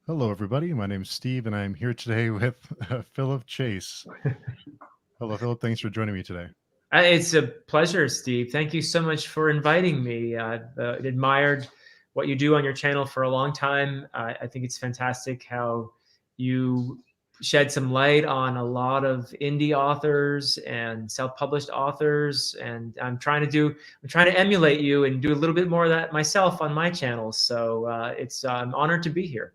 Hello, everybody. My name is Steve, and I'm here today with Philip Chase. Hello, Philip. Thanks for joining me today. It's a pleasure, Steve. Thank you so much for inviting me. I've admired what you do on your channel for a long time. I think it's fantastic how you shed some light on a lot of indie authors and self-published authors. And I'm trying to emulate you and do a little bit more of that myself on my channel. So I'm honored to be here.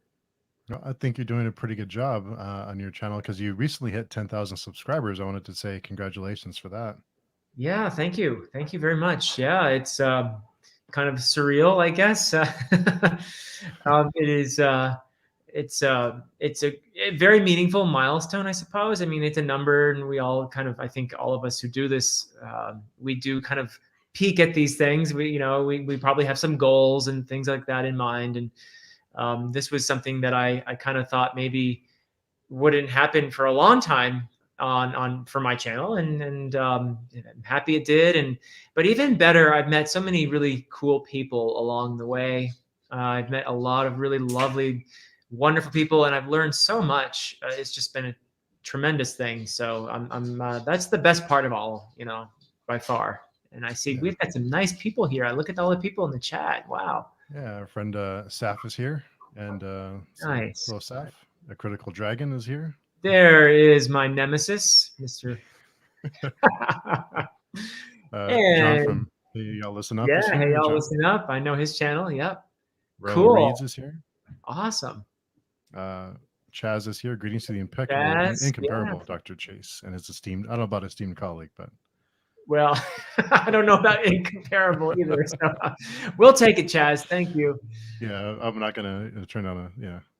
Well, I think you're doing a pretty good job on your channel because you recently hit 10,000 subscribers. I wanted to say congratulations for that. Yeah, thank you. Thank you very much. Yeah, it's kind of surreal, I guess. It is. It's a very meaningful milestone, I suppose. I mean, it's a number, and we all kind of, I think, all of us who do this, we do kind of peek at these things. We probably have some goals and things like that in mind, and this was something that I kind of thought maybe wouldn't happen for a long time on for my channel, and I'm happy it did. But even better, I've met so many really cool people along the way. I've met a lot of really lovely, wonderful people, and I've learned so much. It's just been a tremendous thing. So I'm that's the best part of all, by far. And I see Yeah, we've got some nice people here. I look at all the people in the chat. Wow, yeah. Our friend Saf is here, and nice. hello, Saf. A critical dragon is here. There is my nemesis, Mr. John And from Hey Y'all Listen Up is yeah, here. hey, Hey, y'all John. listen up. I know his channel. Yep. Ro Cool. Reeds is here. Awesome. Uh, Chaz is here. Greetings to the impeccable, Yes. Yeah. incomparable Dr. Chase and his esteemed, I don't know about esteemed colleague, but Well, I don't know about incomparable either. So we'll take it, Chaz. Thank you. yeah, I'm not going to turn down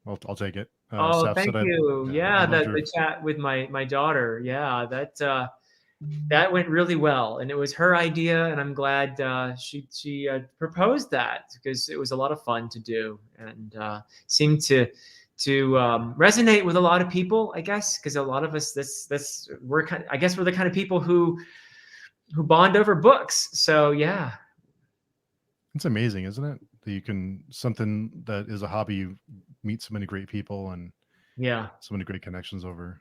I'll take it. Oh, Saf thank said, you. I Yeah, loved the your, chat with my daughter. Yeah, that went really well, and it was her idea, and I'm glad she proposed that because it was a lot of fun to do, and seemed to resonate with a lot of people, I guess, because a lot of us I guess we're the kind of people who bond over books. So yeah. it's amazing, isn't it? That you can, something that is a hobby, you meet so many great people and Yeah. so many great connections over.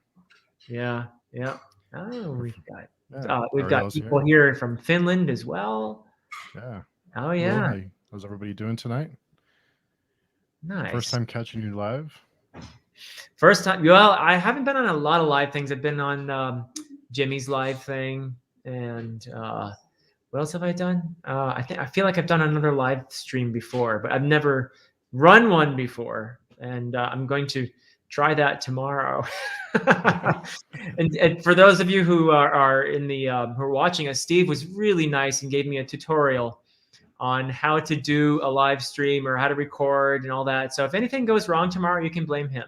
Yeah. Yeah. Oh, Or we've from- got Yeah, we've got Ariel's people here. here from Finland as well. Yeah. Oh Hello. yeah. How's everybody doing tonight? First Nice. time catching you live? First time. Well, I haven't been on a lot of live things. I've been on Jimmy's live thing, and what else have I done? I feel like I've done another live stream before, but I've never run one before, and I'm going to try that tomorrow. And for those of you who are in the who are watching us, Steve was really nice and gave me a tutorial on how to do a live stream or how to record and all that. So if anything goes wrong tomorrow, you can blame him.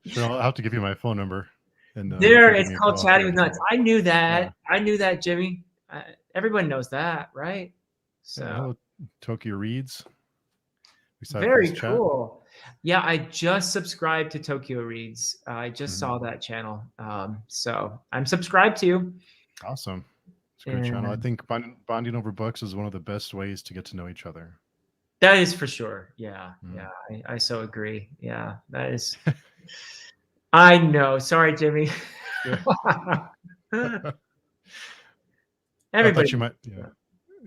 Sure, I'll have to give you my phone number, and you There, can give it's me a called call if you chatting have with any nuts. trouble. I knew Yeah. that. I knew that, Jimmy. Everyone knows that, right? Yeah. So Hello, Tokyo Reads. Besides this very chat. cool. Yeah, I just subscribed to Tokyo Reads. I just Mhm. saw that channel. So I'm subscribed to you. Awesome. It's a great channel. I And think bonding over books is one of the best ways to get to know each other. that is for sure. Yeah, Mm. yeah, I so agree. Yeah, that is. I know. Sorry, Jimmy. I thought Everybody. you might. Yeah.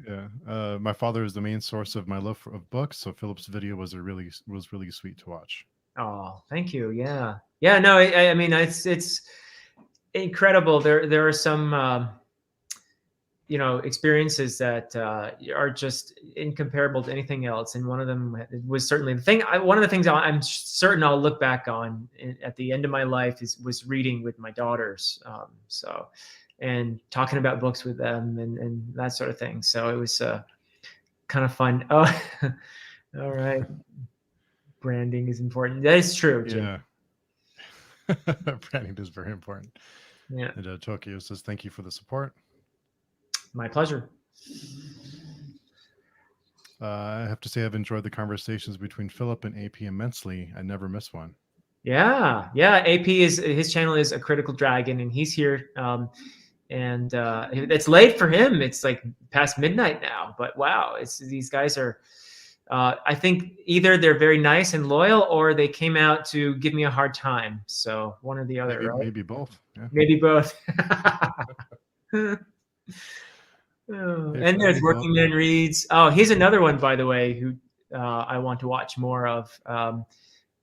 Yeah. My father is the main source of my love of books, so Philip's video was really sweet to watch. Oh, thank you. Yeah, yeah. No, I mean, it's incredible. There are some experiences that are just incomparable to anything else, and one of them was certainly one of the things I'm certain I'll look back on at the end of my life was reading with my daughters. And talking about books with them and that sort of thing. So it was kind of fun. Oh, all right. Branding is important. That is true, Jim. Yeah. Branding is very important. Yeah, And Tokyo says thank you for the support. my pleasure. I have to say I've enjoyed the conversations between Philip and AP immensely. I never miss one. Yeah, yeah. AP is his channel is a critical dragon, and he's here. And it's late for him. It's like past midnight now. But wow, it's these guys are I think either they're very nice and loyal, or they came out to give me a hard time. So one or the other, right? Maybe both. Yeah. Maybe both. Hey, And there's Freddie. Well, Working Man Reads. Oh, he's another one, by the way, who I want to watch more of,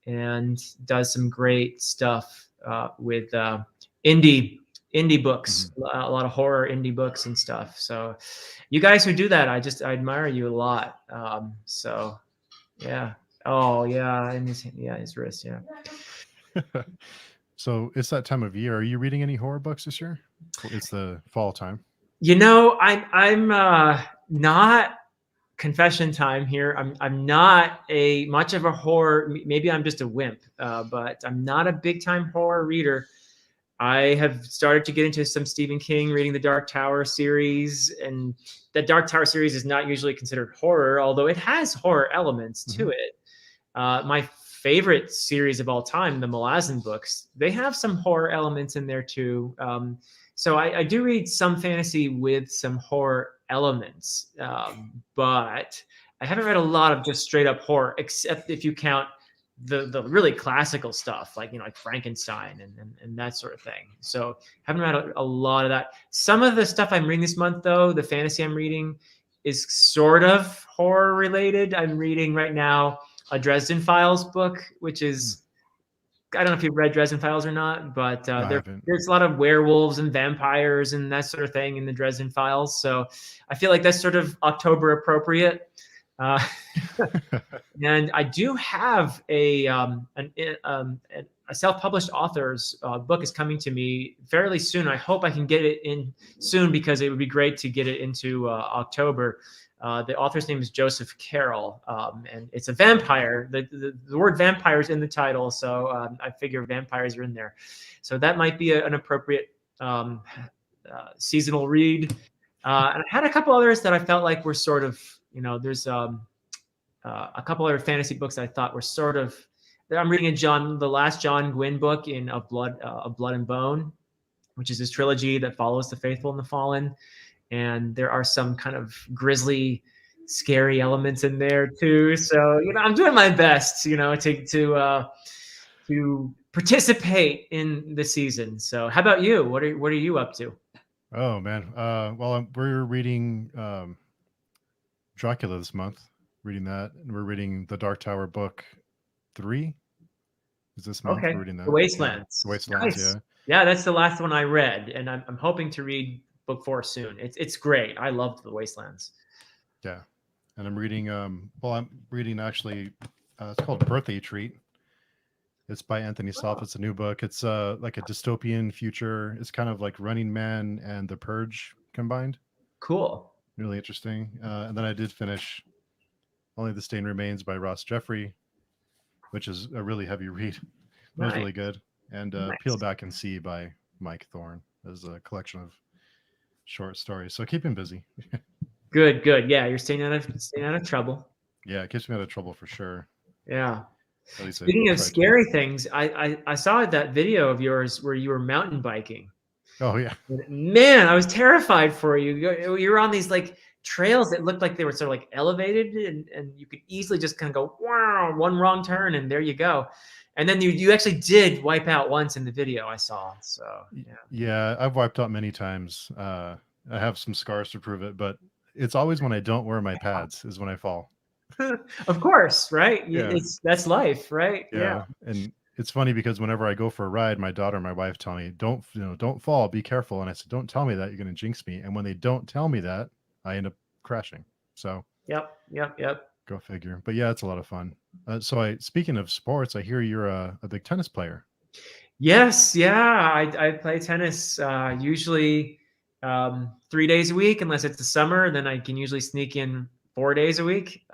and does some great stuff with indie books, mhm. a lot of horror indie books and stuff. So, you guys who do that, I admire you a lot. So, yeah. Oh, yeah, and his wrist, yeah. So it's that time of year. Are you reading any horror books this year? It's the fall time. I'm not, confession time here. I'm not a much of a horror. Maybe I'm just a wimp, but I'm not a big time horror reader. I have started to get into some Stephen King, reading the Dark Tower series, and the Dark Tower series is not usually considered horror, although it has horror elements Hmm. to it. My favorite series of all time, the Malazan books, they have some horror elements in there too. So I do read some fantasy with some horror elements, but I haven't read a lot of just straight up horror, except if you count the really classical stuff, like like Frankenstein and that sort of thing. So haven't read a lot of that. Some of the stuff I'm reading this month, though, the fantasy I'm reading is sort of horror related. I'm reading right now a Dresden Files book, which is, I don't know if you've read Dresden Files or not, but I haven't. there's a lot of werewolves and vampires and that sort of thing in the Dresden Files. So I feel like that's sort of October appropriate. Uh, and I do have a self-published author's book is coming to me fairly soon. I hope I can get it in soon, because it would be great to get it into October. The author's name is Joseph Carroll, and it's a vampire. The word vampire is in the title, so I figure vampires are in there. So that might be an appropriate seasonal read. And I had a couple others that I felt like were sort of, there's a couple other fantasy books that I thought were sort of. I'm reading the last John Gwynne book in Of Blood and Bone, which is his trilogy that follows The Faithful and the Fallen. And there are some kind of grisly, scary elements in there too. So I'm doing my best, to participate in the season. So how about you? What are you up to? Oh man. Well, we're reading Dracula this month. Reading that, and we're reading the Dark Tower book 3. Is this month Okay, we're reading The that? Yeah, Wastelands. Wastelands. Nice. Yeah, Yeah, that's the last one I read, and I'm hoping to read book 4 soon. It's great. I loved The Wastelands. yeah. And I'm reading. Well, I'm reading actually. It's called Birthday Treat. It's by Anthony Salf. Oh, It's a new book. It's like a dystopian future. It's kind of like Running Man and The Purge combined. cool. Really interesting. And then I did finish Only the Stain Remains by Ross Jeffrey, which is a really heavy read. It was Nice. really good. And Peel Nice. Back and See by Mike Thorne is a collection of short stories. So keep him busy. Good, good. Yeah, you're staying out of trouble. Yeah, it keeps me out of trouble for sure. Yeah. At least I Speaking of try to. scary things, I saw that video of yours where you were mountain biking. Oh yeah. Man, I was terrified for you. You were on these like trails that looked like they were sort of like elevated, and you could easily just kind of go, wow, one wrong turn and there you go. And then you actually did wipe out once in the video I saw. So yeah. Yeah, I've wiped out many times. I have some scars to prove it, but it's always when I don't wear my pads is when I fall. Of course, right? Yeah. That's life, right? Yeah. Yeah. And it's funny because whenever I go for a ride, my daughter and my wife tell me, don't fall, be careful. And I said, don't tell me that, you're going to jinx me. And when they don't tell me that, I end up crashing. So Yep. Yep. Yep. go figure. But yeah, it's a lot of fun. Speaking of sports, I hear you're a big tennis player. Yes, yeah. I play tennis usually 3 days a week, unless it's the summer. And then I can usually sneak in 4 days a week.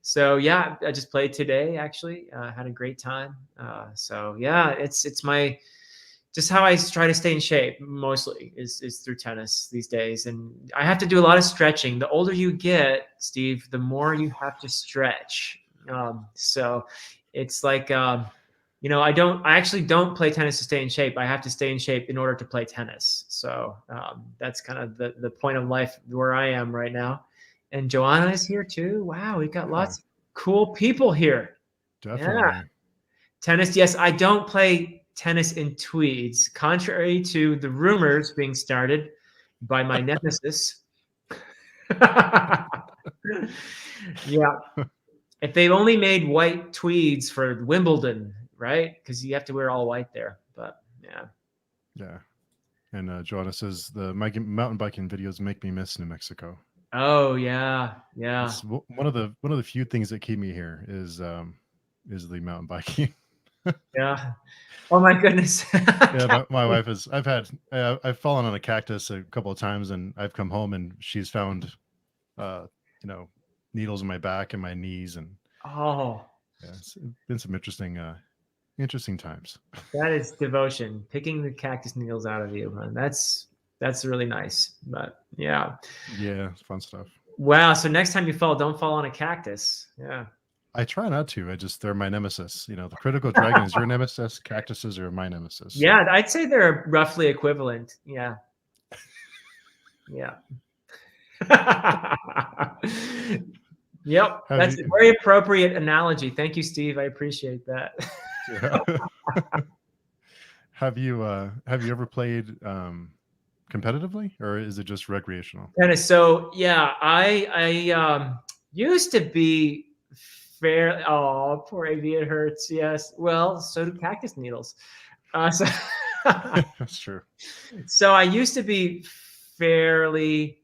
So yeah, I just played today. Actually, had a great time. So yeah, it's my just how I try to stay in shape mostly is through tennis these days. And I have to do a lot of stretching. The older you get, Steve, the more you have to stretch. So it's like, I actually don't play tennis to stay in shape. I have to stay in shape in order to play tennis. So that's kind of the point of life where I am right now. And Joanna is here too. Wow, we got Yeah, lots of cool people here. Yeah. definitely. Tennis. Yes, I don't play tennis in tweeds, contrary to the rumors being started by my nemesis. Yeah. If they've only made white tweeds for Wimbledon, right? Because you have to wear all white there. But yeah. Yeah. And Joanna says the mountain biking videos make me miss New Mexico. Oh yeah, yeah. It's one of the few things that keep me here is the mountain biking. Yeah. Oh my goodness. Yeah, my wife is. I've fallen on a cactus a couple of times, and I've come home and she's found, uh, you know, needles in my back and my knees, and Oh, yeah, it's been some interesting times. that is devotion. Picking the cactus needles out of you, man. That's really nice. But yeah. Yeah, it's fun stuff. Wow. So next time you fall, don't fall on a cactus. Yeah. I try not to. They're my nemesis. The critical dragon is your nemesis. Cactuses are my nemesis. So. Yeah, I'd say they're roughly equivalent. Yeah. Yeah. Yep. That's a very appropriate analogy. Thank you, Steve. I appreciate that. Yeah. Have you ever played competitively, or is it just recreational? Tennis. So yeah, I used to be fair. Oh, poor AV, it hurts. Yes. Well, so do cactus needles. So That's true. So I used to be fairly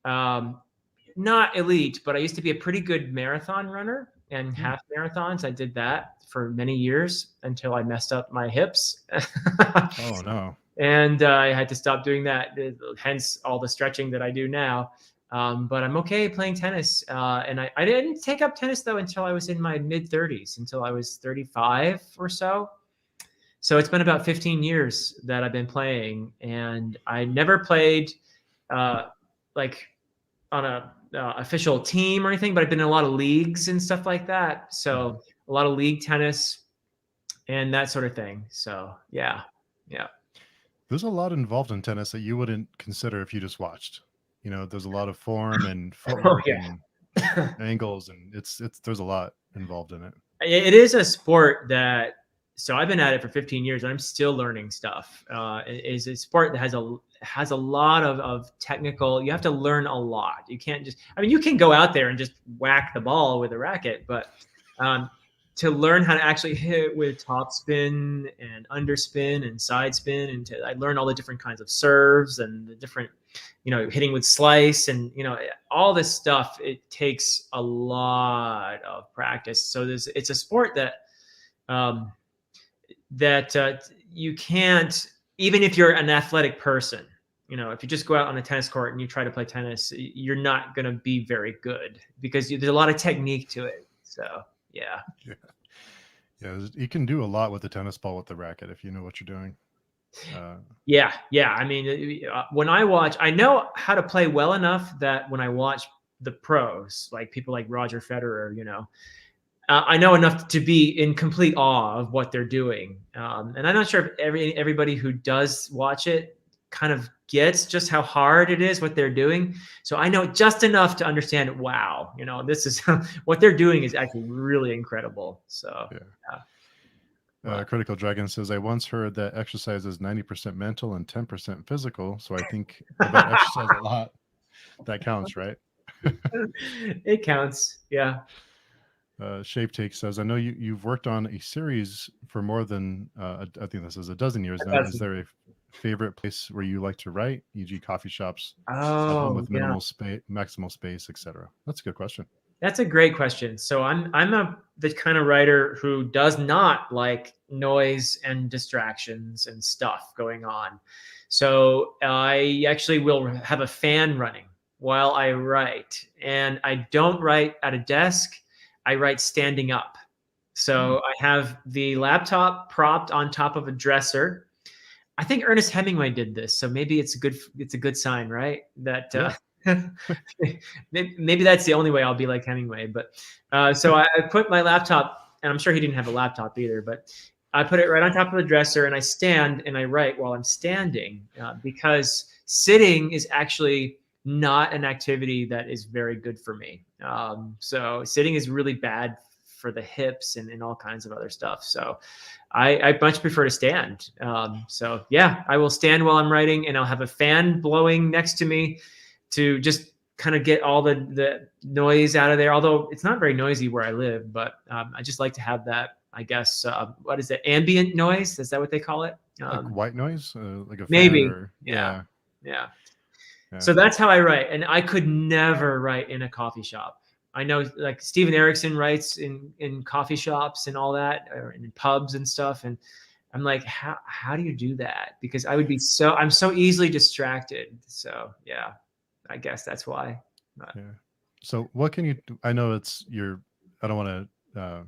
not elite, but I used to be a pretty good marathon runner and half marathons. I did that for many years until I messed up my hips. Oh no. And I had to stop doing that, hence all the stretching that I do now. But I'm okay playing tennis. And I didn't take up tennis, though, until I was in my mid-30s, until I was 35 or so. So it's been about 15 years that I've been playing. And I never played like on a official team or anything, but I've been in a lot of leagues and stuff like that. So a lot of league tennis and that sort of thing. So yeah. There's a lot involved in tennis that you wouldn't consider if you just watched. There's a lot of form and footwork and angles, and it's there's a lot involved in it. It is a sport that. So I've been at it for 15 years, and I'm still learning stuff. It is a sport that has a lot of technical. You have to learn a lot. You can't just. I mean, you can go out there and just whack the ball with a racket, but to learn how to actually hit with topspin and underspin and side spin, and I learned all the different kinds of serves and the different, hitting with slice and all this stuff. It takes a lot of practice. So it's a sport that you can't, even if you're an athletic person. If you just go out on a tennis court and you try to play tennis, you're not going to be very good because there's a lot of technique to it. So. Yeah. You can do a lot with the tennis ball with the racket if you know what you're doing. Yeah. I mean, when I watch, I know how to play well enough that when I watch the pros, like people like Roger Federer, I know enough to be in complete awe of what they're doing. And I'm not sure if everybody who does watch it kind of gets just how hard it is what they're doing. So I know just enough to understand, wow, this is what they're doing is actually really incredible. So Critical Dragon says, I once heard that exercise is 90% mental and 10% physical. So I think about exercise a lot. That counts, right? It counts. Yeah. Shape Take says, I know you've worked on a series for more than I think this is a dozen years now. Is there a favorite place where you like to write, e.g. coffee shops, at home with minimal space, maximal space, etc.? That's a good question. That's a great question. So I'm the kind of writer who does not like noise and distractions and stuff going on. So I actually will have a fan running while I write, and I don't write at a desk. I write standing up. So I have the laptop propped on top of a dresser. I think Ernest Hemingway did this, so maybe it's a good sign, right? That maybe that's the only way I'll be like Hemingway. But so I put my laptop, and I'm sure he didn't have a laptop either, but I put it right on top of the dresser, and I stand and I write while I'm standing because sitting is actually not an activity that is very good for me. So sitting is really bad for the hips and all kinds of other stuff. So I much prefer to stand. So yeah, I will stand while I'm writing, and I'll have a fan blowing next to me to just kind of get all the noise out of there. Although it's not very noisy where I live, but I just like to have that, I guess, what is it? Ambient noise? Is that what they call it? Like white noise, like a fan, Maybe. or Yeah. yeah, Yeah. yeah, So that's how I write. And I could never write in a coffee shop. I know like Steven Erickson writes in coffee shops and all that, or in pubs and stuff. And I'm like, how do you do that? Because I'm so easily distracted. So yeah, I guess that's why. But, yeah. So what can you? I know I don't want to.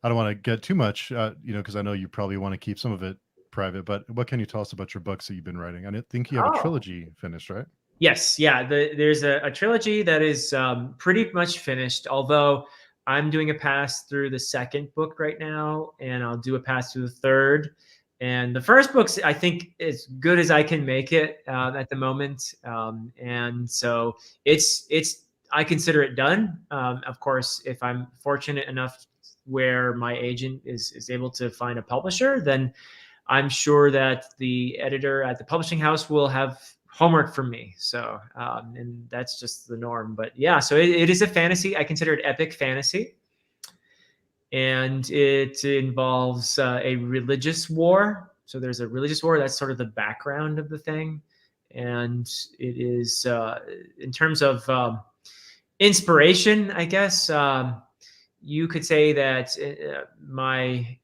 I don't want to get too much, because I know you probably want to keep some of it private. But what can you tell us about your books that you've been writing? I think you have a oh, trilogy finished, right? yes, yeah. There's a trilogy that is pretty much finished. Although I'm doing a pass through the second book right now, and I'll do a pass through the third. And the first book's, I think, as good as I can make it at the moment. And so it's I consider it done. Of course, if I'm fortunate enough where my agent is able to find a publisher, then I'm sure that the editor at the publishing house will have homework for me. So, and that's just the norm. But yeah, so it is a fantasy. I consider it epic fantasy. And it involves a religious war. So there's a religious war. That's sort of the background of the thing. And it is, in terms of inspiration, I guess, you could say that my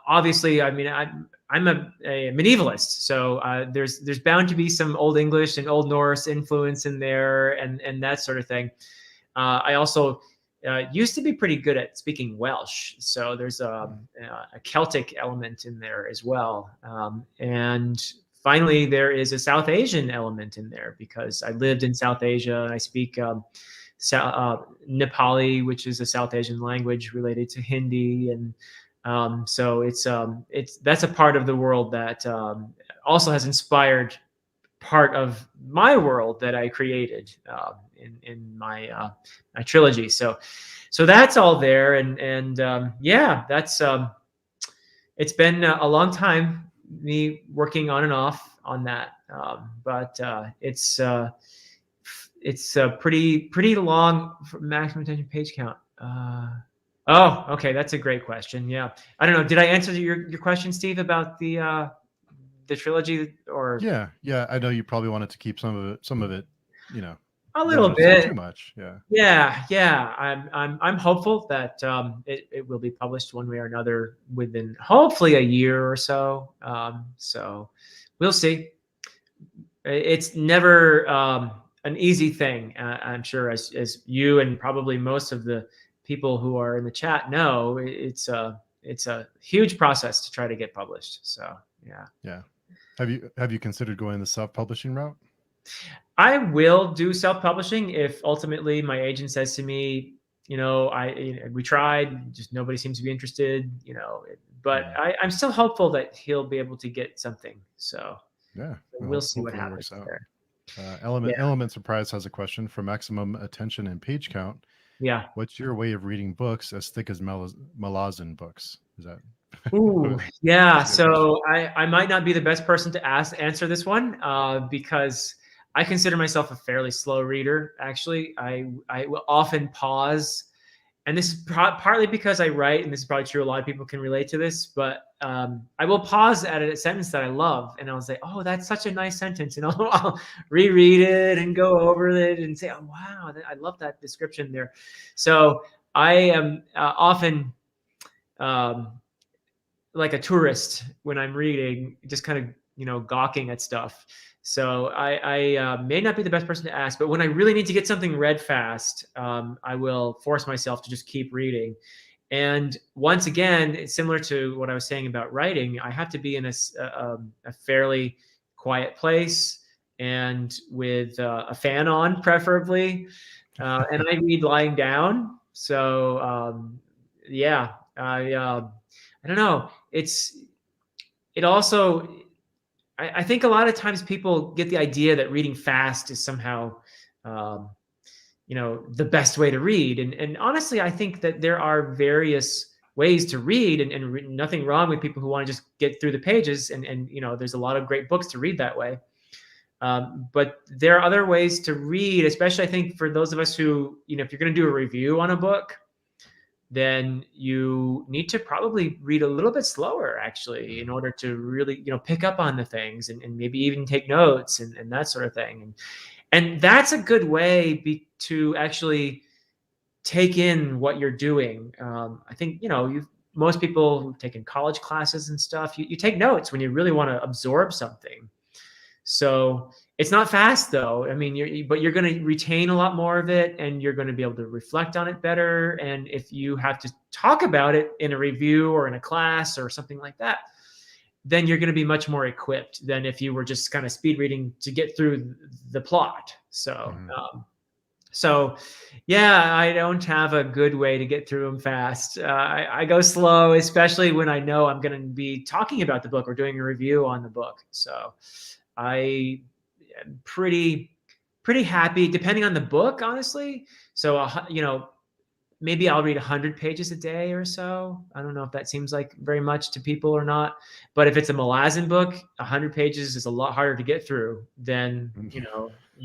obviously, I mean, I'm a medievalist, so there's bound to be some Old English and Old Norse influence in there, and that sort of thing. I also used to be pretty good at speaking Welsh, so there's a Celtic element in there as well, and finally there is a South Asian element in there because I lived in South Asia and I speak Nepali, which is a South Asian language related to Hindi, and so it's that's a part of the world that also has inspired part of my world that I created in my trilogy. So that's all there, and yeah, that's it's been a long time me working on and off on that, but it's a pretty long maximum attention page count. Oh, okay, that's a great question. Yeah, I don't know. Did I answer your question, Steve, about the trilogy, or Yeah, yeah. I know you probably wanted to keep some of it, you know, a you don't little want to say bit? too much. Yeah, Yeah, yeah. I'm hopeful that it will be published one way or another within hopefully a year or so. So we'll see. It's never an easy thing. I'm sure, as you and probably most of the people who are in the chat know, it's a huge process to try to get published. So yeah. yeah. Have you considered going the self-publishing route? I will do self-publishing if ultimately my agent says to me, we tried, just nobody seems to be interested, but Mm. I'm still hopeful that he'll be able to get something. So Yeah, well, we'll see what hopefully it happens works out. there. Element Yeah. Element Surprise has a question for maximum attention and page count. Yeah. What's your way of reading books as thick as Malazan books? Is that Ooh, that's yeah. a good question? So I might not be the best person to answer this one because I consider myself a fairly slow reader. Actually, I will often pause, and this is partly because I write, and this is probably true. A lot of people can relate to this, but I will pause at a sentence that I love, and I'll say, "Oh, that's such a nice sentence," and I'll reread it and go over it and say, "Oh, wow, I love that description there." So I am often. Um, like a tourist when I'm reading, just kind of gawking at stuff. So I may not be the best person to ask, but when I really need to get something read fast, I will force myself to just keep reading. And once again, it's similar to what I was saying about writing. I have to be in a fairly quiet place and with a fan on, preferably. And I read lying down. So yeah, I don't know. It also I think a lot of times people get the idea that reading fast is somehow, um, the best way to read. And honestly, I think that there are various ways to read, and nothing wrong with people who want to just get through the pages. And there's a lot of great books to read that way. But there are other ways to read, especially I think for those of us who, if you're going to do a review on a book, then you need to probably read a little bit slower actually in order to really, pick up on the things, and maybe even take notes and that sort of thing. And that's a good way to actually take in what you're doing. I think, most people who've taken college classes and stuff, you take notes when you really want to absorb something. So it's not fast though. I mean, but you're going to retain a lot more of it, and you're going to be able to reflect on it better. And if you have to talk about it in a review or in a class or something like that, then you're going to be much more equipped than if you were just kind of speed reading to get through the plot. So, Mhm. so yeah, I don't have a good way to get through them fast. I go slow, especially when I know I'm going to be talking about the book or doing a review on the book. So I am pretty happy, depending on the book, honestly. So, maybe I'll read 100 pages a day or so. I don't know if that seems like very much to people or not. But if it's a Malazan book, 100 pages is a lot harder to get through than,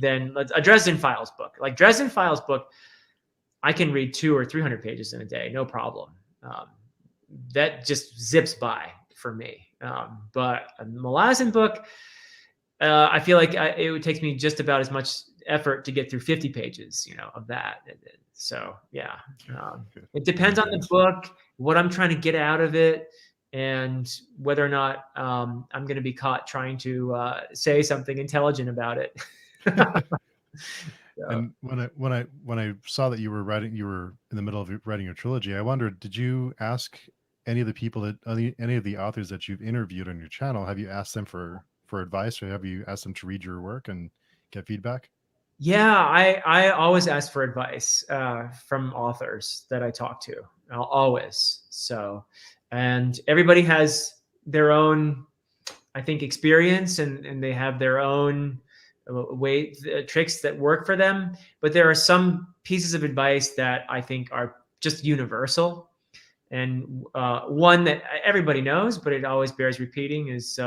than a Dresden Files book. Like Dresden Files book, I can read 200 or 300 pages in a day, no problem. That just zips by for me. But a Malazan book, I feel like it takes me just about as much effort to get through 50 pages, of that. So yeah, Good. it depends on the book, what I'm trying to get out of it, and whether or not I'm going to be caught trying to say something intelligent about it. So, And when I saw that you were in the middle of writing your trilogy, I wondered, did you ask any of the people that any of the authors that you've interviewed on your channel? Have you asked them for advice, or have you asked them to read your work and get feedback? yeah, I always ask for advice from authors that I talk to. Always. So, and everybody has their own, I think, experience, and they have their own tricks that work for them. But there are some pieces of advice that I think are just universal. And one that everybody knows, but it always bears repeating, is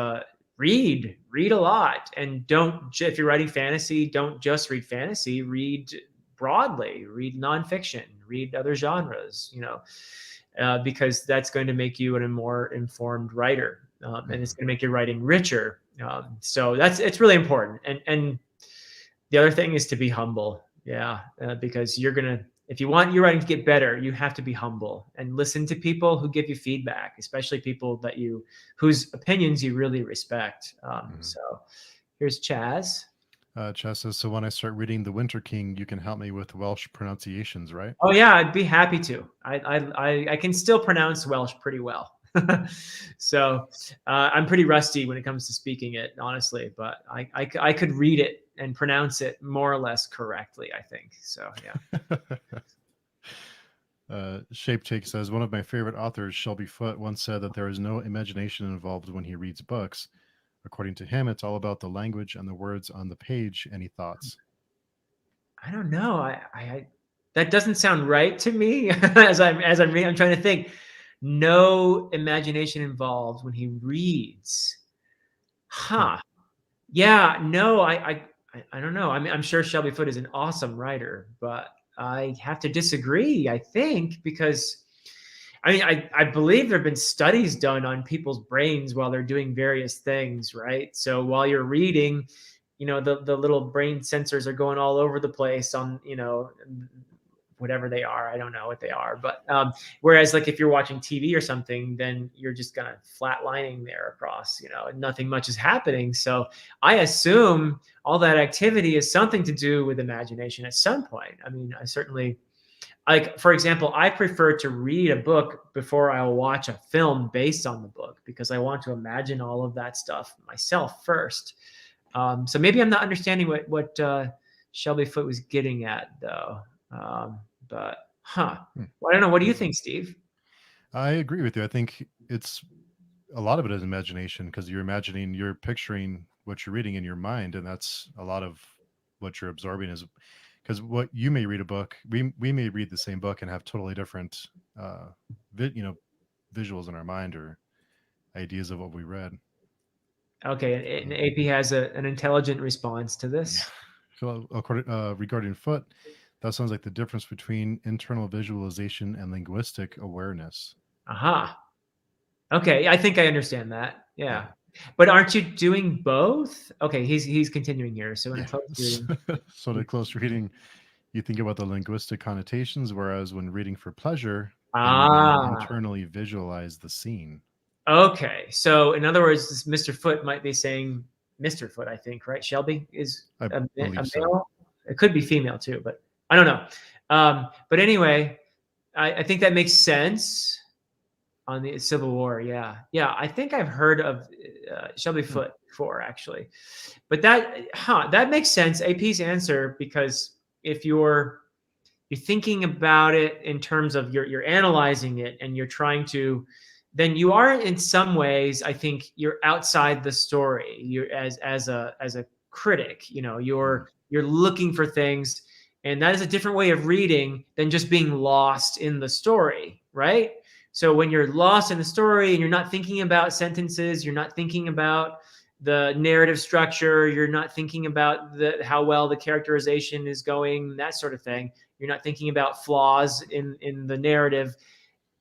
read a lot. And if you're writing fantasy, don't just read fantasy, read broadly, read nonfiction, read other genres, because that's going to make you a more informed writer. And it's Mhm. going to make your writing richer. So it's really important. And the other thing is to be humble. Yeah, because if you want your writing to get better, you have to be humble and listen to people who give you feedback, especially people whose opinions you really respect. Mhm. So here's Chaz. Chess says, so when I start reading The Winter King, you can help me with Welsh pronunciations, right? Oh yeah, I'd be happy to. I can still pronounce Welsh pretty well. So I'm pretty rusty when it comes to speaking it, honestly, but I could read it and pronounce it more or less correctly, I think. So yeah. Shape Take says, one of my favorite authors, Shelby Foote, once said that there is no imagination involved when he reads books. According to him, it's all about the language and the words on the page. Any thoughts? I don't know. I that doesn't sound right to me as I'm reading. I'm trying to think. No imagination involved when he reads. Hmm. Huh. Yeah, no, I don't know. I mean, I'm sure Shelby Foote is an awesome writer, but I have to disagree, I think, because I mean, I believe there have been studies done on people's brains while they're doing various things, right? So while you're reading, the little brain sensors are going all over the place on, whatever they are. I don't know what they are, but whereas like if you're watching TV or something, then you're just kind of flatlining there across, and nothing much is happening. So I assume all that activity is something to do with imagination at some point. I mean, I certainly, like, for example, I prefer to read a book before I'll watch a film based on the book, because I want to imagine all of that stuff myself first. So maybe I'm not understanding what Shelby Foote was getting at, though. But huh, Hmm. well, I don't know. What do you Yeah. think, Steve? I agree with you. I think it's a lot of it is imagination because you're picturing what you're reading in your mind, and that's a lot of what you're absorbing is because what you may read a book, we may read the same book and have totally different, uh, you know, visuals in our mind or ideas of what we read. Okay, and Uh, AP has an intelligent response to yeah. this. So, regarding foot, that sounds like the difference between internal visualization and linguistic awareness. Aha. Okay, I think I understand that. Yeah. Yeah. But aren't you doing both? Okay, he's continuing here. So in a Yeah. close reading. So, the close reading, you think about the linguistic connotations, whereas when reading for pleasure, then you may Ah, internally visualize the scene. okay. So in other words, this Mr. Foot might be saying Mr. Foot, I think, right? Shelby is I a believe so. male. It could be female too, but I don't know. But anyway, I think that makes sense on the Civil War. Yeah. Yeah. I think I've heard of Shelby Hmm. Foote before, actually. But that makes sense. AP's answer, because if you're thinking about it in terms of you're analyzing it and you're trying to, then you are in some ways, I think you're outside the story. You're as a critic, Hmm. you're looking for things, and that is a different way of reading than just being lost in the story, right? So when you're lost in the story and you're not thinking about sentences, you're not thinking about the narrative structure, you're not thinking about how well the characterization is going, that sort of thing. You're not thinking about flaws in the narrative.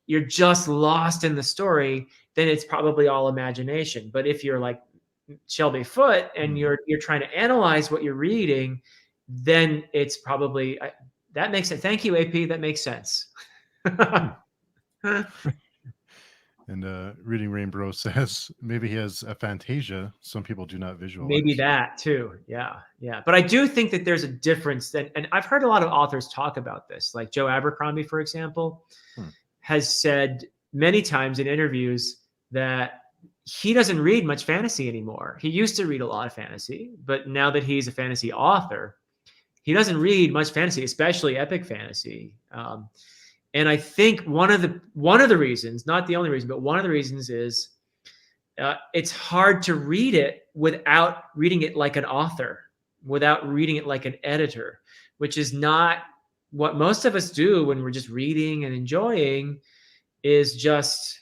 You're just lost in the story. Then it's probably all imagination. But if you're like Shelby Foote and Hmm. you're trying to analyze what you're reading, then it's probably that makes it. Thank you, AP. That makes sense. Hmm. And reading Rainbow says maybe he has a fantasia. Some people do not Maybe visualize. that too. Yeah, yeah. But I do think that there's a difference that, and I've heard a lot of authors talk about this, like Joe Abercrombie, for example, Hmm. has said many times in interviews that he doesn't read much fantasy anymore. He used to read a lot of fantasy, but now that he's a fantasy author, he doesn't read much fantasy, especially epic fantasy. And I think one of the reasons, not the only reason, but one of the reasons is it's hard to read it without reading it like an author, without reading it like an editor, which is not what most of us do when we're just reading and enjoying, is just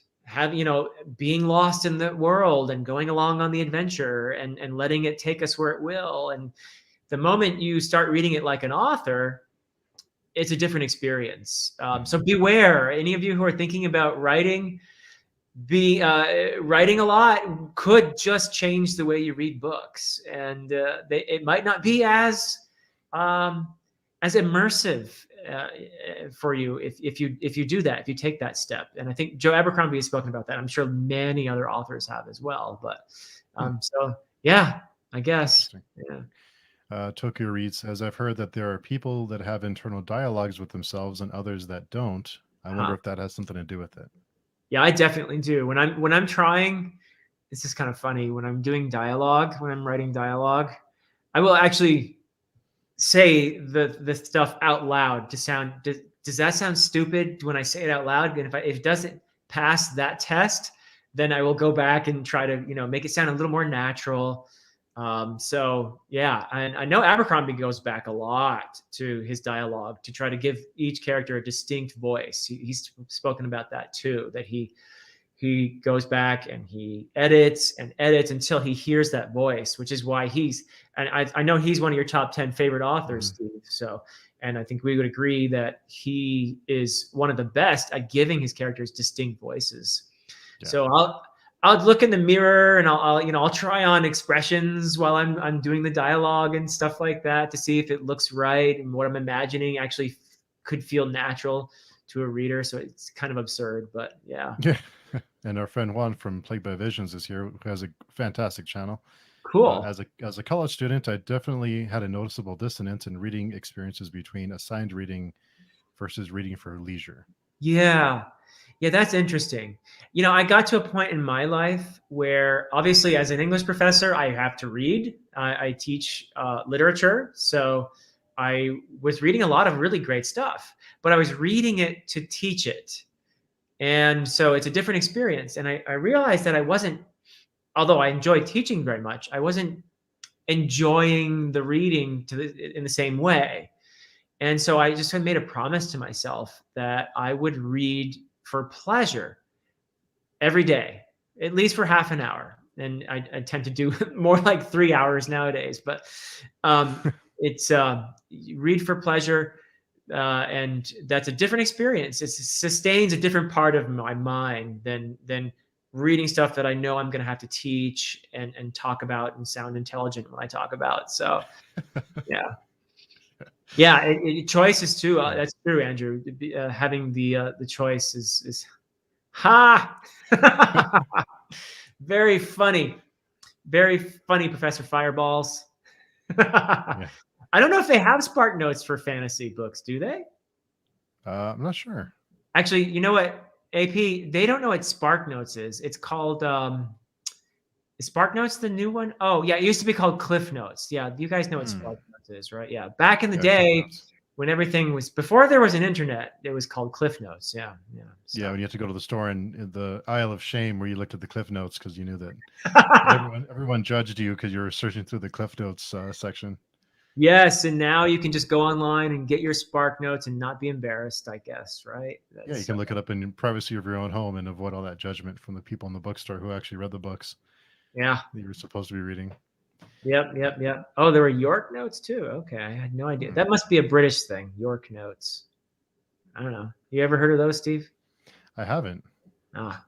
being lost in the world and going along on the adventure and letting it take us where it will. And the moment you start reading it like an author, it's a different experience. So Hmm. beware, any of you who are thinking about writing, be writing a lot could just change the way you read books, and it might not be um, as immersive for you if you do that, if you take that step. And I think Joe Abercrombie has spoken about that. I'm sure many other authors have as well. But Hmm. so yeah, I guess. Interesting. Yeah. Tokyo reads, as I've heard that there are people that have internal dialogues with themselves and others that don't. I wonder Huh. if that has something to do with it. Yeah, I definitely do. When I'm trying, this is kind of funny. When I'm doing dialogue, when I'm writing dialogue, I will actually say the stuff out loud to sound. Does that sound stupid when I say it out loud? And if it doesn't pass that test, then I will go back and try to make it sound a little more natural. So yeah, I know Abercrombie goes back a lot to his dialogue to try to give each character a distinct voice. He's spoken about that too. That he goes back and he edits and edits until he hears that voice, which is why and I know he's one of your top 10 favorite authors, Mhm. Steve. So, and I think we would agree that he is one of the best at giving his characters distinct voices. Yeah. So I'll look in the mirror and I'll try on expressions while I'm doing the dialogue and stuff like that to see if it looks right and what I'm imagining actually could feel natural to a reader. So it's kind of absurd, but yeah. Yeah. And our friend Juan from Plagued by Visions is here, who has a fantastic channel. Cool. As a college student, I definitely had a noticeable dissonance in reading experiences between assigned reading versus reading for leisure. Yeah. Yeah, that's interesting. I got to a point in my life where obviously as an English professor, I have to read. I teach literature. So I was reading a lot of really great stuff, but I was reading it to teach it. And so it's a different experience. And I realized that I wasn't, although I enjoyed teaching very much, I wasn't enjoying the reading in the same way. And so I just made a promise to myself that I would read for pleasure every day, at least for half an hour. And I tend to do more like 3 hours nowadays, but it's you read for pleasure. And that's a different experience. It sustains a different part of my mind than reading stuff that I know I'm going to have to teach and talk about and sound intelligent when I talk about. So yeah, yeah, choices too. That's true, Andrew. Having the choice is ha very funny, Professor Fireballs. Yeah. I don't know if they have SparkNotes for fantasy books, do they? I'm not sure. Actually, you know what, AP, they don't know what SparkNotes is. It's called is SparkNotes the new one? Oh, yeah, it used to be called Cliff Notes. Yeah, you guys know what SparkNotes is, right? Yeah, back in the day when everything was before there was an internet, it was called Cliff Notes. Yeah, yeah. So. Yeah, when you had to go to the store in the aisle of shame where you looked at the Cliff Notes because you knew that everyone judged you because you were searching through the Cliff Notes section. Yes, and now you can just go online and get your SparkNotes and not be embarrassed, I guess, right? Yeah, you can look it up in the privacy of your own home and avoid all that judgment from the people in the bookstore who actually read the books. Yeah, that you were supposed to be reading. Yep. Oh, there were York Notes too. Okay, I had no idea. That must be a British thing, York Notes. I don't know. You ever heard of those, Steve? I haven't. Oh,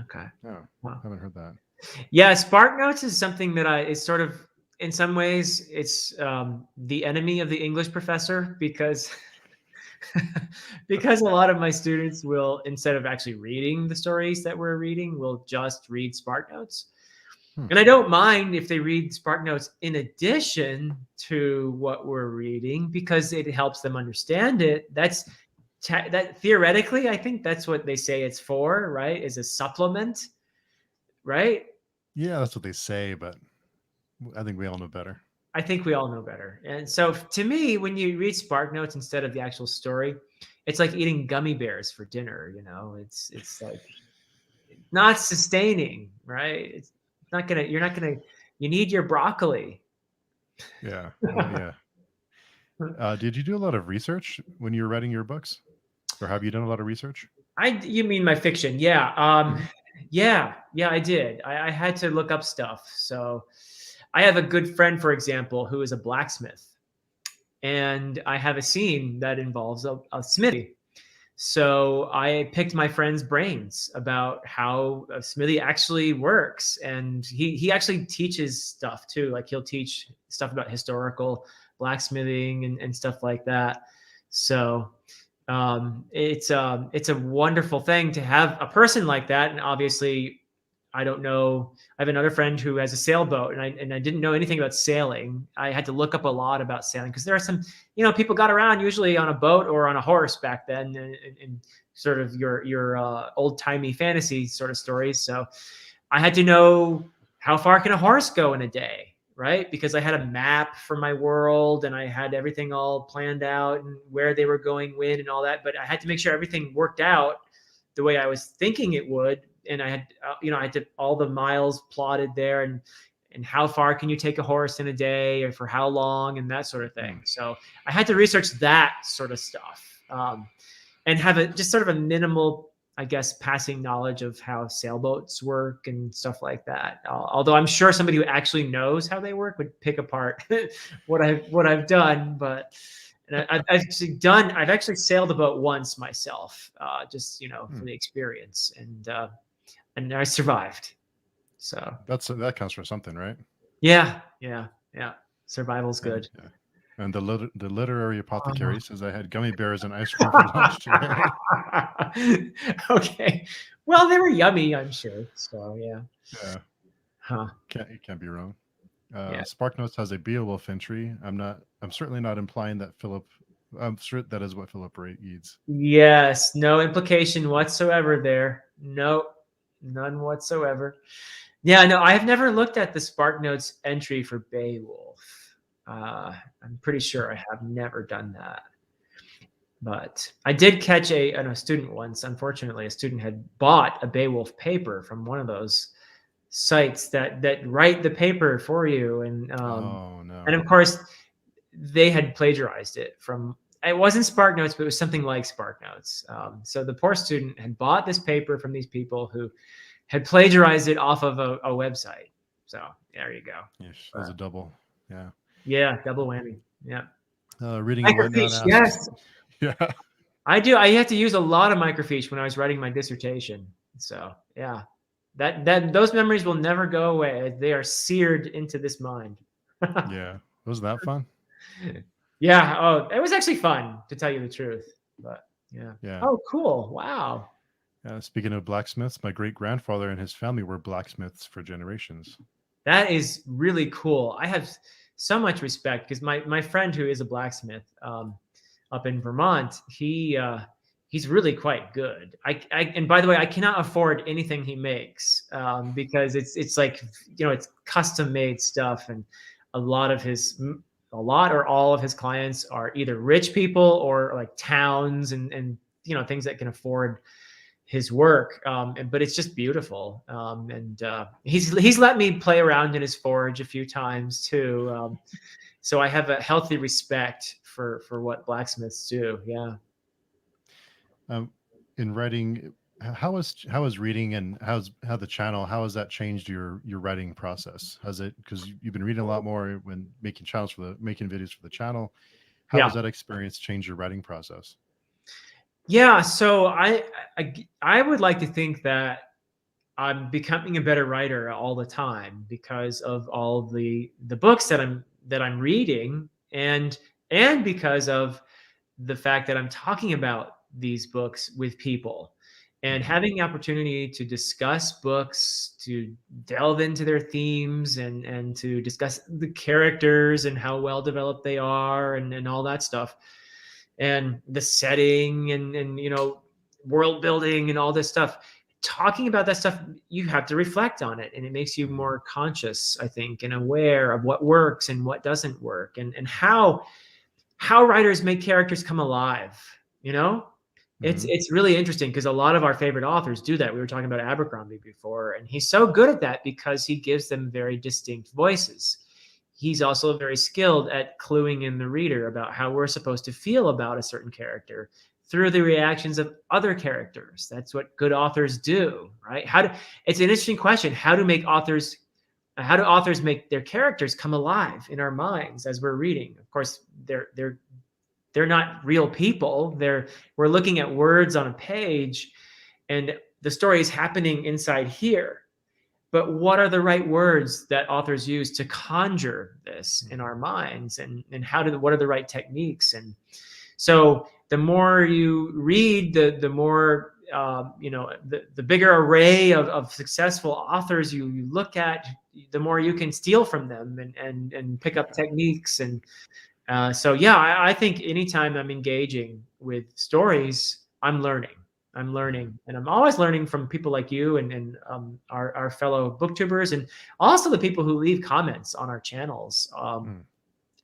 okay. No, I haven't heard that. Yeah, SparkNotes is something that is sort of, in some ways, it's the enemy of the English professor because because a lot of my students will, instead of actually reading the stories that we're reading, will just read SparkNotes. And I don't mind if they read SparkNotes in addition to what we're reading because it helps them understand it. That theoretically, I think that's what they say it's for, right? Is a supplement, right? Yeah, that's what they say, but I think we all know better. I think we all know better. And so to me, when you read SparkNotes instead of the actual story, it's like eating gummy bears for dinner, you know? It's like not sustaining, right? It's not gonna, you need your broccoli. Yeah. Yeah. Did you do a lot of research when you were writing your books? Or have you done a lot of research? You mean my fiction? Yeah. Yeah, I did. I had to look up stuff. So I have a good friend, for example, who is a blacksmith. And I have a scene that involves a smithy. So I picked my friend's brains about how a smithy actually works. And he actually teaches stuff too. Like he'll teach stuff about historical blacksmithing and stuff like that. So it's a wonderful thing to have a person like that. And obviously, I don't know. I have another friend who has a sailboat, and I didn't know anything about sailing. I had to look up a lot about sailing because there are some, people got around usually on a boat or on a horse back then, in sort of your old timey fantasy sort of stories. So I had to know how far can a horse go in a day, right? Because I had a map for my world and I had everything all planned out and where they were going, when, and all that. But I had to make sure everything worked out the way I was thinking it would. And I had, I had to, all the miles plotted there and how far can you take a horse in a day or for how long and that sort of thing. So I had to research that sort of stuff and have just sort of a minimal, I guess, passing knowledge of how sailboats work and stuff like that. Although I'm sure somebody who actually knows how they work would pick apart what I've done. But I've actually sailed a boat once myself, just for the experience, and I survived. So that counts for something, right? Yeah. Survival's good. And the literary apothecary says I had gummy bears and ice cream for lunch today. Okay. Well, they were yummy, I'm sure. So yeah. Yeah. Huh. You can't be wrong. SparkNotes has a Beowulf entry. I'm certainly not implying that Philip. I'm sure that is what Philip reads. Yes. No implication whatsoever there. No, none whatsoever. Yeah. No, I have never looked at the SparkNotes entry for Beowulf. I'm pretty sure I have never done that. But I did catch a student once. Unfortunately, a student had bought a Beowulf paper from one of those sites that write the paper for you, Oh and no. of course they had plagiarized it from. It wasn't SparkNotes, but it was something like SparkNotes. So the poor student had bought this paper from these people who had plagiarized it off of a website. So there you go. Yeesh, that was a double. Yeah. Yeah, double whammy. Yeah. Reading and whatnot Microfiche, asks. yes. Yeah. I do. I had to use a lot of microfiche when I was writing my dissertation. So yeah, that those memories will never go away. They are seared into this mind. Yeah. Wasn't that fun? Yeah. Oh, it was actually fun, to tell you the truth. But yeah. Yeah. Oh, cool. Wow. Speaking of blacksmiths, my great grandfather and his family were blacksmiths for generations. That is really cool. I have so much respect because my friend who is a blacksmith up in Vermont, he's really quite good. And by the way, I cannot afford anything he makes because it's like it's custom made stuff, and a lot of his a lot or all of his clients are either rich people or like towns and things that can afford his work, but it's just beautiful. And he's let me play around in his forge a few times too. So I have a healthy respect for what blacksmiths do. Yeah. Um, in writing, how is reading and how the channel, how has that changed your writing process? Has it, because you've been reading a lot more when making channels making videos for the channel? How has Yeah. that experience changed your writing process? Yeah. So I would like to think that I'm becoming a better writer all the time because of all the books that I'm reading, and because of the fact that I'm talking about these books with people and Hmm. having the opportunity to discuss books, to delve into their themes and to discuss the characters and how well developed they are and all that stuff, and the setting and world building and all this stuff. Talking about that stuff, you have to reflect on it, and it makes you Hmm. more conscious, I think, and aware of what works and what doesn't work, and how writers make characters come alive. You know, it's Hmm. it's really interesting because a lot of our favorite authors do that. We were talking about Abercrombie before, and he's so good at that because he gives them very distinct voices. He's also very skilled at cluing in the reader about how we're supposed to feel about a certain character through the reactions of other characters. That's what good authors do, right? It's an interesting question. How do authors make their characters come alive in our minds as we're reading? Of course, they're not real people. We're looking at words on a page, and the story is happening inside here. But what are the right words that authors use to conjure this in our minds, and what are the right techniques? And so the more you read, the more the bigger array of successful authors you look at, the more you can steal from them and pick up techniques. And so yeah, I think anytime I'm engaging with stories, I'm learning. I'm learning, and I'm always learning from people like you and our fellow booktubers, and also the people who leave comments on our channels. Hmm.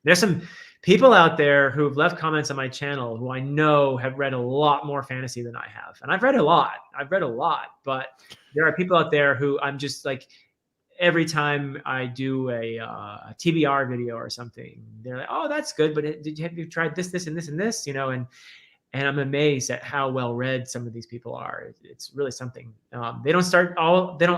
There's some people out there who've left comments on my channel who I know have read a lot more fantasy than I have, and I've read a lot. But there are people out there who I'm just like, every time I do a TBR video or something, they're like, "Oh, that's good, but have you tried this, and this, and this?" And I'm amazed at how well read some of these people are. It's really something. They don't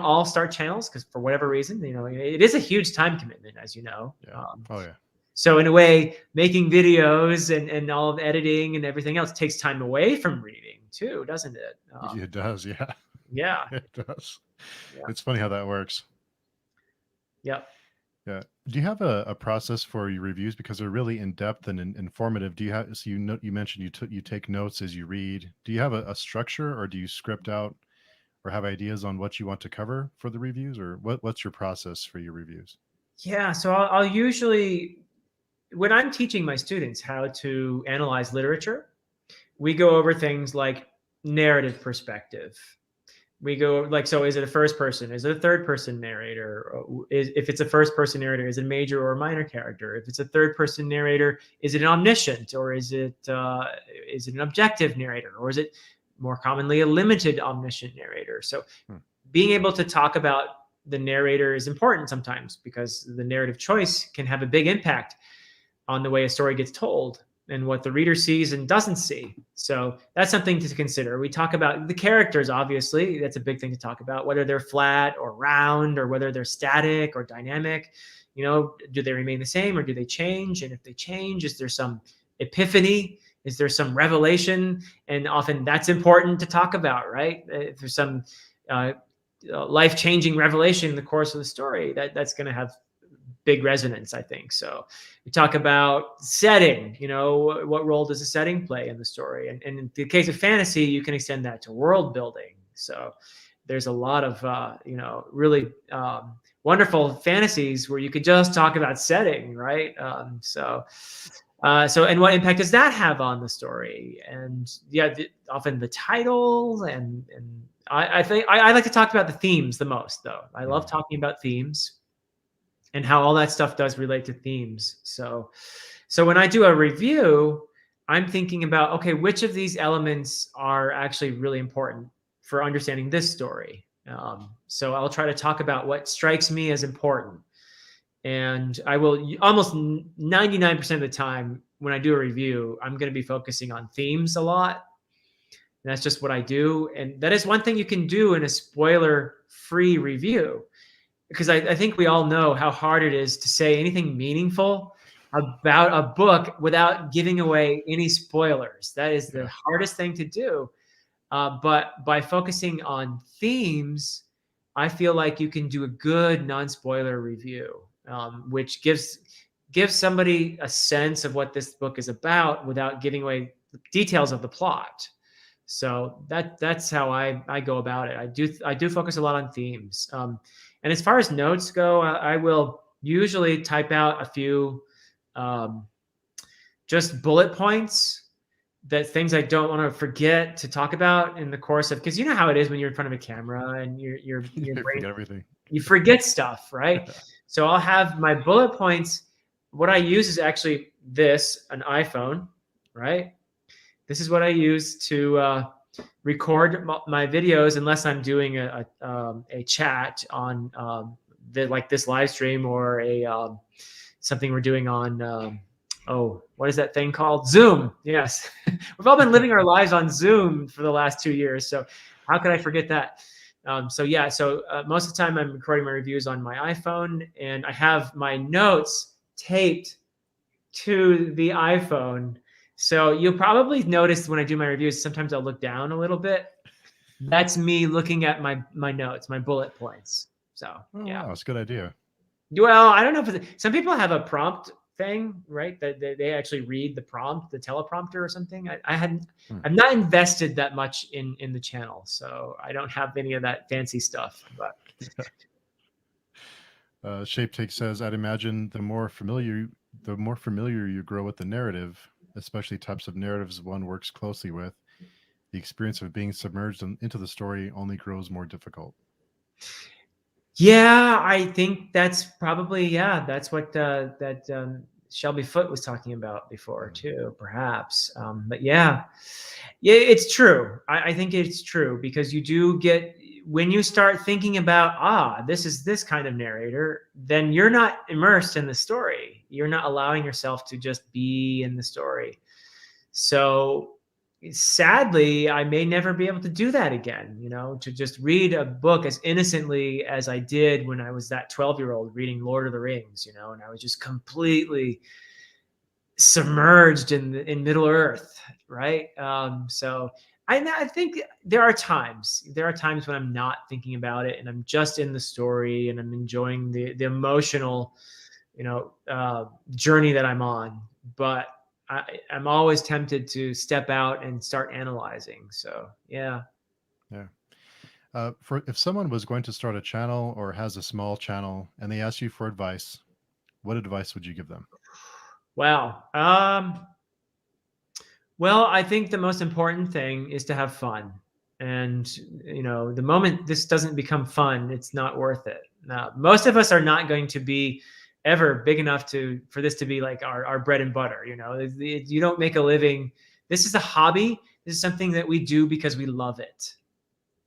all start channels because for whatever reason, it is a huge time commitment, as you know. Yeah. Oh yeah. So in a way, making videos and all of editing and everything else takes time away from reading too, doesn't it? It does. Yeah. Yeah, It does. yeah, It's funny how that works. yep. Yeah. Do you have a process for your reviews, because they're really in depth and informative? Do you have, so you mentioned you take notes as you read. Do you have a structure, or do you script out or have ideas on what you want to cover for the reviews, or what's your process for your reviews? Yeah, so I'll usually, when I'm teaching my students how to analyze literature, we go over things like narrative perspective, We go like, so is it a first person? Is it a third person narrator? If it's a first person narrator, is it a major or a minor character? If it's a third person narrator, is it an omniscient, or is it an objective narrator, or is it more commonly a limited omniscient narrator? So being able to talk about the narrator is important sometimes, because the narrative choice can have a big impact on the way a story gets told and what the reader sees and doesn't see. So that's something to consider. We talk about the characters, obviously. That's a big thing to talk about, whether they're flat or round, or whether they're static or dynamic. You know, do they remain the same, or do they change? And if they change, is there some epiphany? Is there some revelation? And often that's important to talk about, right? If there's some life-changing revelation in the course of the story, that's going to have big resonance, I think. So we talk about setting, you know, what role does the setting play in the story? And in the case of fantasy, you can extend that to world building. So there's a lot of, you know, really wonderful fantasies where you could just talk about setting, right? So and what impact does that have on the story? And yeah, often the title, and I think I like to talk about the themes the most, though. I love talking about themes and how all that stuff does relate to themes. So when I do a review, I'm thinking about, okay, which of these elements are actually really important for understanding this story? So I'll try to talk about what strikes me as important. And I will almost 99% of the time when I do a review, I'm going to be focusing on themes a lot. And that's just what I do. And that is one thing you can do in a spoiler-free review, because I think we all know how hard it is to say anything meaningful about a book without giving away any spoilers. That is the hardest thing to do. But by focusing on themes, I feel like you can do a good non-spoiler review, which gives somebody a sense of what this book is about without giving away details of the plot. So that's how I go about it. I do focus a lot on themes. And as far as notes go, I will usually type out a few just bullet points, that things I don't want to forget to talk about in the course of, because you know how it is when you're in front of a camera and your brain, forget everything. You forget stuff, right? So I'll have my bullet points. What I use is actually an iPhone, right? This is what I use to record my videos, unless I'm doing a chat on like this live stream, or something we're doing on what is that thing called? Zoom. Yes. We've all been living our lives on Zoom for the last 2 years. So how could I forget that? So most of the time I'm recording my reviews on my iPhone, and I have my notes taped to the iPhone. So you'll probably notice when I do my reviews, sometimes I'll look down a little bit. That's me looking at my notes, my bullet points. So yeah, wow, it's a good idea. Well, I don't know if some people have a prompt thing, right? That they actually read the prompt, the teleprompter or something. I've not invested that much in the channel, so I don't have any of that fancy stuff. But Shape Take says, I'd imagine the more familiar you grow with the narrative, especially types of narratives one works closely with, the experience of being submerged into the story only grows more difficult. Yeah, I think that's probably, that's what Shelby Foote was talking about before too, perhaps. But yeah, it's true. I think it's true, because you do get, when you start thinking about, this is this kind of narrator, then you're not immersed in the story. You're not allowing yourself to just be in the story. So sadly, I may never be able to do that again, to just read a book as innocently as I did when I was that 12-year-old reading Lord of the Rings, and I was just completely submerged in Middle Earth, right? So I think there are times when I'm not thinking about it and I'm just in the story and I'm enjoying the emotional, journey that I'm on. But I'm always tempted to step out and start analyzing. So yeah. If someone was going to start a channel or has a small channel and they ask you for advice, what advice would you give them? Wow. Well, I think the most important thing is to have fun And the moment this doesn't become fun, it's not worth it. Now, most of us are not going to be ever big enough for this to be like our bread and butter. You don't make a living. This is a hobby. This is something that we do because we love it.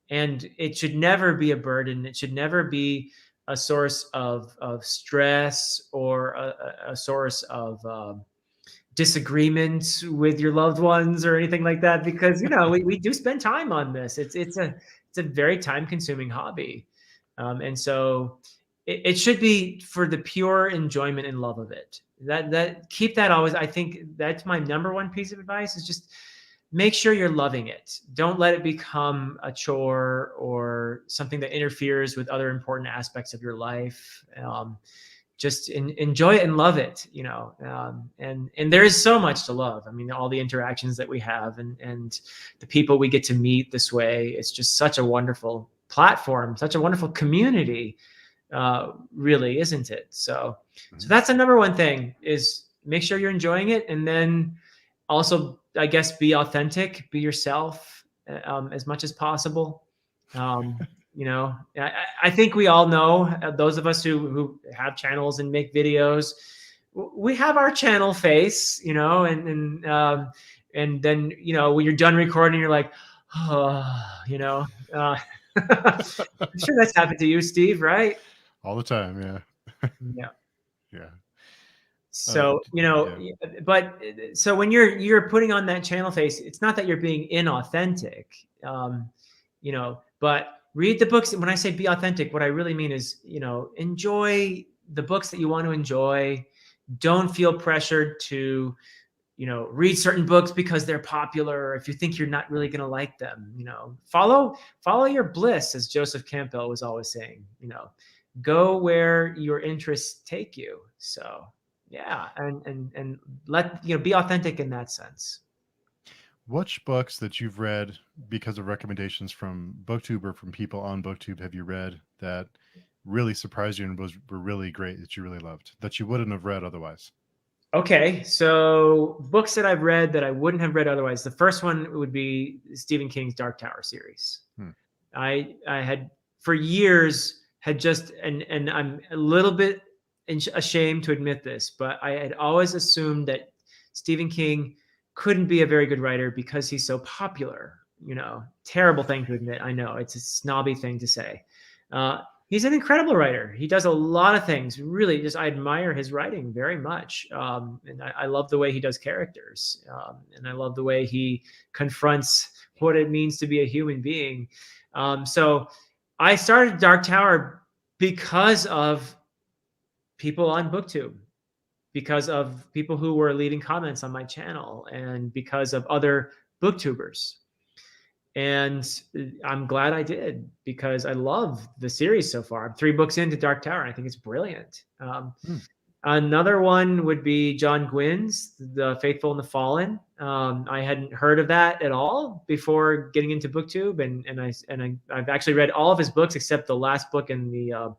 And it should never be a burden. It should never be a source of stress or a source of disagreement with your loved ones or anything like that, because we do spend time on this. It's a very time consuming hobby, and so it should be for the pure enjoyment and love of it. That keep that always. I think that's my number one piece of advice, is just make sure you're loving it. Don't let it become a chore or something that interferes with other important aspects of your life. Just enjoy it and love it, and there is so much to love. I mean, all the interactions that we have and the people we get to meet this way, it's just such a wonderful platform, such a wonderful community, really, isn't it? So that's the number one thing, is make sure you're enjoying it. And then also, I guess, be authentic, be yourself, as much as possible. I think we all know, those of us who have channels and make videos, we have our channel face, and then when you're done recording, you're like, oh, I'm sure that's happened to you, Steve, right? All the time, yeah. Yeah. Yeah. So, but so when you're putting on that channel face, it's not that you're being inauthentic, but read the books. When I say be authentic, what I really mean is, enjoy the books that you want to enjoy. Don't feel pressured to, read certain books because they're popular. If you think you're not really going to like them, follow your bliss, as Joseph Campbell was always saying, go where your interests take you. So yeah. And let, be authentic in that sense. Which books that you've read because of recommendations from BookTube or from people on BookTube have you read that really surprised you and were really great, that you really loved, that you wouldn't have read otherwise? Okay, so books that I've read that I wouldn't have read otherwise. The first one would be Stephen King's Dark Tower series. I had for years had just, and I'm a little bit ashamed to admit this, but I had always assumed that Stephen King couldn't be a very good writer because he's so popular. Terrible thing to admit. I know it's a snobby thing to say. He's an incredible writer. He does a lot of things. Really, just I admire his writing very much, and I love the way he does characters, and I love the way he confronts what it means to be a human being. So I started Dark Tower because of people on BookTube, because of people who were leaving comments on my channel, and because of other BookTubers. And I'm glad I did, because I love the series so far. I'm 3 books into Dark Tower, and I think it's brilliant. Another one would be John Gwynn's The Faithful and the Fallen. I hadn't heard of that at all before getting into BookTube, and I've actually read all of his books except the last book in the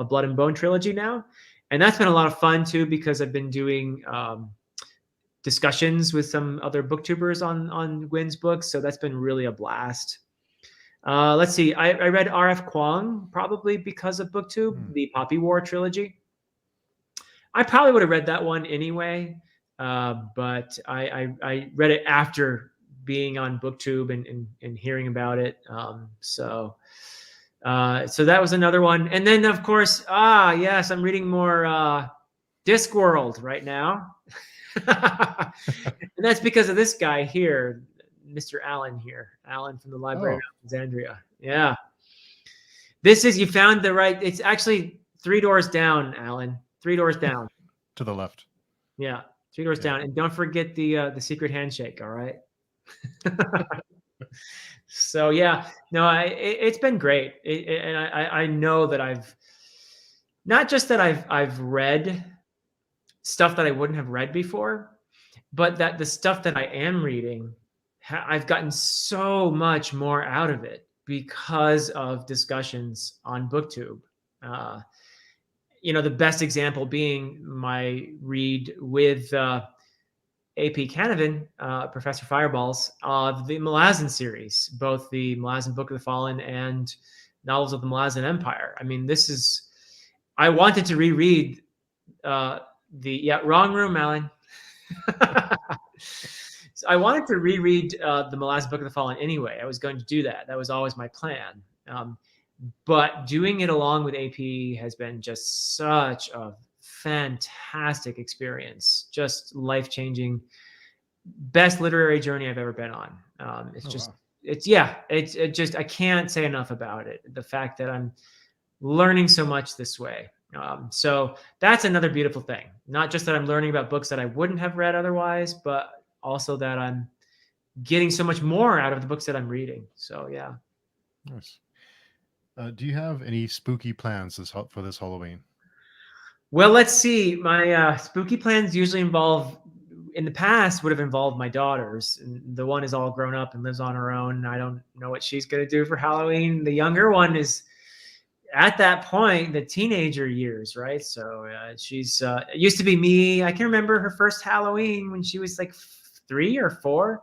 A Blood and Bone trilogy now. And that's been a lot of fun too, because I've been doing discussions with some other booktubers on Gwynn's books. So that's been really a blast. Let's see. I read R.F. Kuang probably because of BookTube, the Poppy War trilogy. I probably would have read that one anyway, but I read it after being on BookTube and hearing about it. So that was another one. And then, of course, yes, I'm reading more Discworld right now. And that's because of this guy here, Mr. Allen here. Allen from the Library of Alexandria. Yeah. You found the right, it's actually 3 doors down, Allen. 3 doors down. To the left. Yeah. 3 doors down. And don't forget the secret handshake, all right? So yeah, no, it's been great. And I know that I've not just that I've read stuff that I wouldn't have read before, but that the stuff that I am reading, I've gotten so much more out of it because of discussions on BookTube. The best example being my read with AP Canavan, Professor Fireballs, of the Malazan series, both the Malazan Book of the Fallen and novels of the Malazan Empire. I mean, I wanted to reread wrong room, Alan. So I wanted to reread the Malazan Book of the Fallen anyway. I was going to do that. That was always my plan. But doing it along with AP has been just such a fantastic experience, just life-changing, best literary journey I've ever been on. I can't say enough about it. The fact that I'm learning so much this way. So that's another beautiful thing. Not just that I'm learning about books that I wouldn't have read otherwise, but also that I'm getting so much more out of the books that I'm reading. So yeah. Nice. Do you have any spooky plans for this Halloween? Well, let's see. My spooky plans usually in the past would have involved my daughters. And the one is all grown up and lives on her own. I don't know what she's going to do for Halloween. The younger one is at that point, the teenager years, right? So she's it used to be me. I can remember her first Halloween when she was like 3 or 4.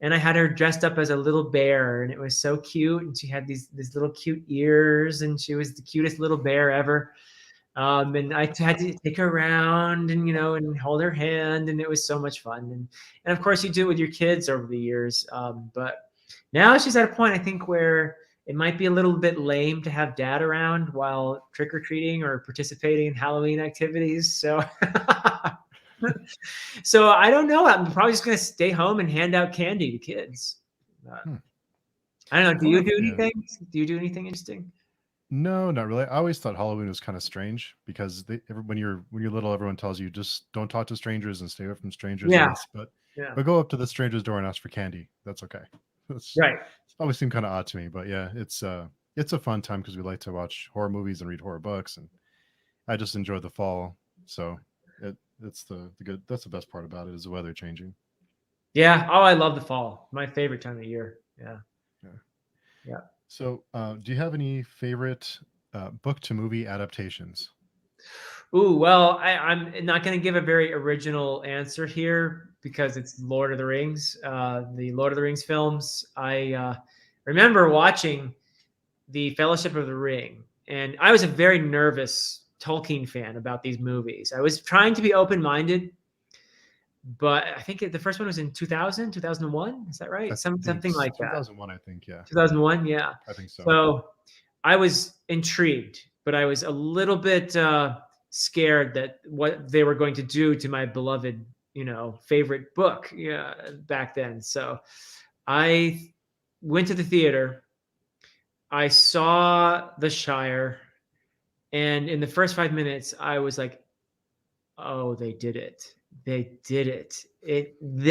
And I had her dressed up as a little bear, and it was so cute. And she had these little cute ears, and she was the cutest little bear ever. And I had to take her around and hold her hand, and it was so much fun. And of course, you do it with your kids over the years. But now she's at a point, I think, where it might be a little bit lame to have dad around while trick-or-treating or participating in Halloween activities. So so I don't know. I'm probably just going to stay home and hand out candy to kids. I don't know. Do you do anything? Do you do anything interesting? No, not really. I always thought Halloween was kind of strange because when you're little, everyone tells you just don't talk to strangers and stay away from strangers. Yeah. But go up to the stranger's door and ask for candy. That's okay. Right. It's always seemed kind of odd to me, but yeah, it's a fun time because we like to watch horror movies and read horror books, and I just enjoy the fall. So that's the best part about it is the weather changing. Yeah. Oh, I love the fall. My favorite time of year. Yeah. Yeah. So, do you have any favorite book to movie adaptations? Ooh, well, I'm not going to give a very original answer here because it's Lord of the Rings, the Lord of the Rings films. I remember watching the Fellowship of the Ring, and I was a very nervous Tolkien fan about these movies. I was trying to be open-minded, but I think the first one was in 2000, 2001. Is that right? Something like that. 2001, I think. Yeah. 2001. Yeah. I think so. So I was intrigued, but I was a little bit scared that what they were going to do to my beloved, favorite book back then. So I went to the theater. I saw The Shire, and in the first 5 minutes, I was like, "Oh, they did it! They did it!